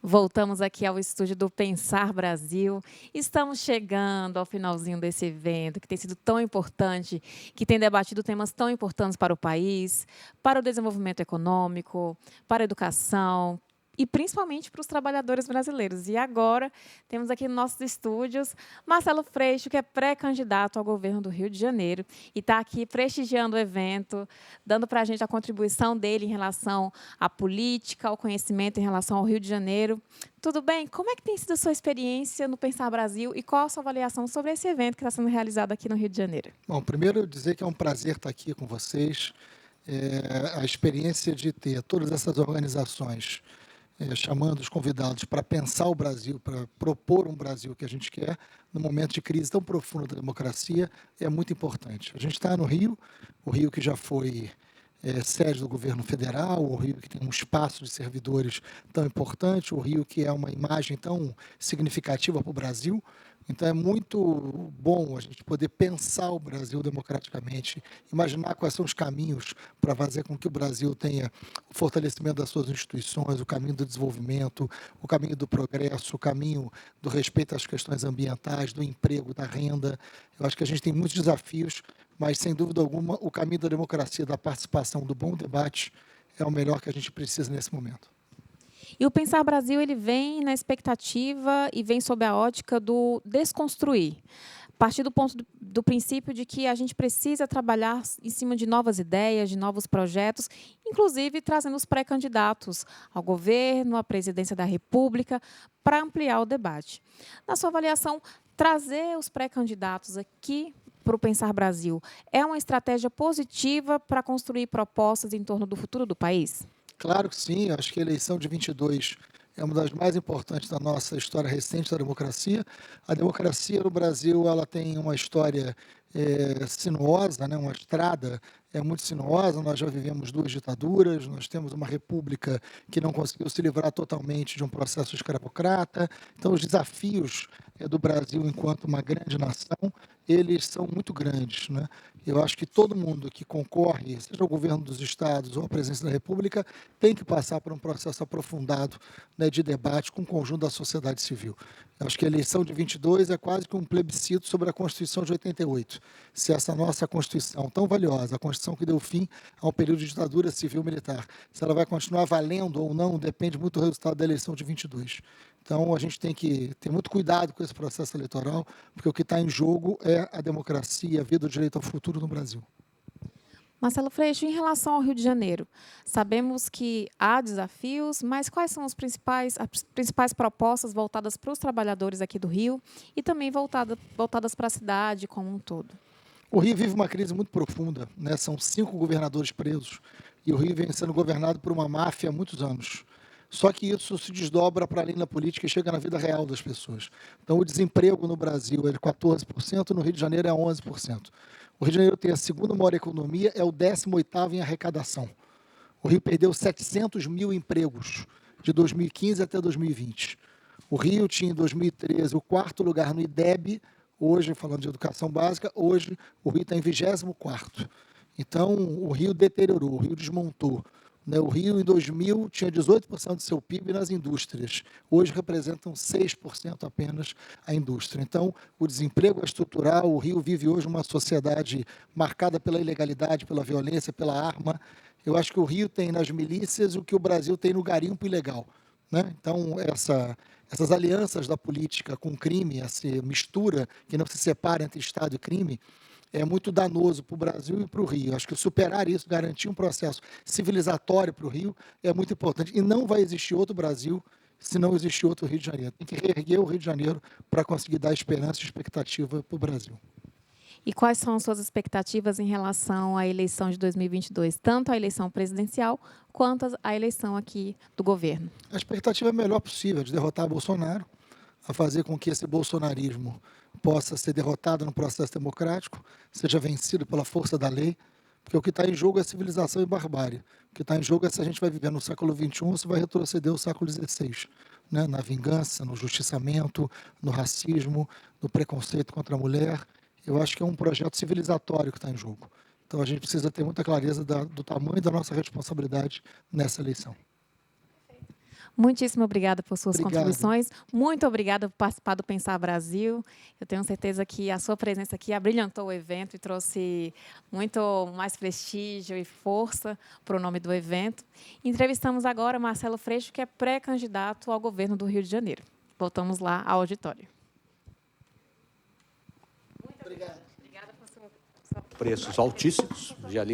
Voltamos aqui ao estúdio do Pensar Brasil. Estamos chegando ao finalzinho desse evento, que tem sido tão importante, que tem debatido temas tão importantes para o país, para o desenvolvimento econômico, para a educação e principalmente para os trabalhadores brasileiros. E agora temos aqui nos nossos estúdios Marcelo Freixo, que é pré-candidato ao governo do Rio de Janeiro e está aqui prestigiando o evento, dando para a gente a contribuição dele em relação à política, ao conhecimento em relação ao Rio de Janeiro. Tudo bem? Como é que tem sido a sua experiência no Pensar Brasil e qual a sua avaliação sobre esse evento que está sendo realizado aqui no Rio de Janeiro? Bom, primeiro eu dizer que é um prazer estar aqui com vocês. A experiência de ter todas essas organizações chamando os convidados para pensar o Brasil, para propor um Brasil que a gente quer, no momento de crise tão profunda da democracia, é muito importante. A gente está no Rio, o Rio que já foi sede do governo federal, o Rio que tem um espaço de servidores tão importante, o Rio que é uma imagem tão significativa para o Brasil. Então é muito bom a gente poder pensar o Brasil democraticamente, imaginar quais são os caminhos para fazer com que o Brasil tenha o fortalecimento das suas instituições, o caminho do desenvolvimento, o caminho do progresso, o caminho do respeito às questões ambientais, do emprego, da renda. Eu acho que a gente tem muitos desafios, mas sem dúvida alguma o caminho da democracia, da participação, do bom debate é o melhor que a gente precisa nesse momento. E o Pensar Brasil ele vem na expectativa e vem sob a ótica do desconstruir. A partir do ponto do princípio de que a gente precisa trabalhar em cima de novas ideias, de novos projetos, inclusive trazendo os pré-candidatos ao governo, à presidência da República, para ampliar o debate. Na sua avaliação, trazer os pré-candidatos aqui para o Pensar Brasil é uma estratégia positiva para construir propostas em torno do futuro do país? Claro que sim, acho que a eleição de 22 é uma das mais importantes da nossa história recente da democracia. A democracia no Brasil ela tem uma história sinuosa, né? Uma estrada muito sinuosa. Nós já vivemos duas ditaduras, nós temos uma república que não conseguiu se livrar totalmente de um processo escravocrata. Então, os desafios do Brasil enquanto uma grande nação, eles são muito grandes, né? Eu acho que todo mundo que concorre, seja o governo dos estados ou a presidência da República, tem que passar por um processo aprofundado, né, de debate com o conjunto da sociedade civil. Eu acho que a eleição de 22 é quase que um plebiscito sobre a Constituição de 88. Se essa nossa Constituição tão valiosa, a Constituição que deu fim a um período de ditadura civil-militar, se ela vai continuar valendo ou não, depende muito do resultado da eleição de 22. Então, a gente tem que ter muito cuidado com esse processo eleitoral, porque o que está em jogo é a democracia, a vida, o direito ao futuro no Brasil. Marcelo Freixo, em relação ao Rio de Janeiro, sabemos que há desafios, mas quais são as principais propostas voltadas para os trabalhadores aqui do Rio e também voltadas para a cidade como um todo? O Rio vive uma crise muito profunda, né? São 5 governadores presos e o Rio vem sendo governado por uma máfia há muitos anos. Só que isso se desdobra para além da política e chega na vida real das pessoas. Então, o desemprego no Brasil é de 14%, no Rio de Janeiro é 11%. O Rio de Janeiro tem a segunda maior economia, é o 18º em arrecadação. O Rio perdeu 700 mil empregos de 2015 até 2020. O Rio tinha, em 2013, o 4º lugar no IDEB. Hoje, falando de educação básica, hoje o Rio está em 24º. Então, o Rio deteriorou, o Rio desmontou, né? O Rio, em 2000, tinha 18% do seu PIB nas indústrias. Hoje representam 6% apenas a indústria. Então, o desemprego é estrutural. O Rio vive hoje uma sociedade marcada pela ilegalidade, pela violência, pela arma. Eu acho que o Rio tem nas milícias o que o Brasil tem no garimpo ilegal, né? Então, essas alianças da política com o crime, essa mistura que não se separa entre Estado e crime, é muito danoso para o Brasil e para o Rio. Acho que superar isso, garantir um processo civilizatório para o Rio é muito importante. E não vai existir outro Brasil se não existir outro Rio de Janeiro. Tem que reerguer o Rio de Janeiro para conseguir dar esperança e expectativa para o Brasil. E quais são as suas expectativas em relação à eleição de 2022, tanto a eleição presidencial quanto a eleição aqui do governo? A expectativa é a melhor possível, de derrotar Bolsonaro, a fazer com que esse bolsonarismo possa ser derrotado no processo democrático, seja vencido pela força da lei, porque o que está em jogo é civilização e barbárie. O que está em jogo é se a gente vai viver no século XXI ou se vai retroceder ao século XVI, né? Na vingança, no justiçamento, no racismo, no preconceito contra a mulher. Eu acho que é um projeto civilizatório que está em jogo. Então a gente precisa ter muita clareza do tamanho da nossa responsabilidade nessa eleição. Muitíssimo obrigada por suas Obrigado. contribuições. Muito obrigada por participar do Pensar Brasil. Eu tenho certeza que a sua presença aqui abrilhantou o evento e trouxe muito mais prestígio e força para o nome do evento. Entrevistamos agora Marcelo Freixo, que é pré-candidato ao governo do Rio de Janeiro. Voltamos lá ao auditório. Obrigado. Preços altíssimos, já li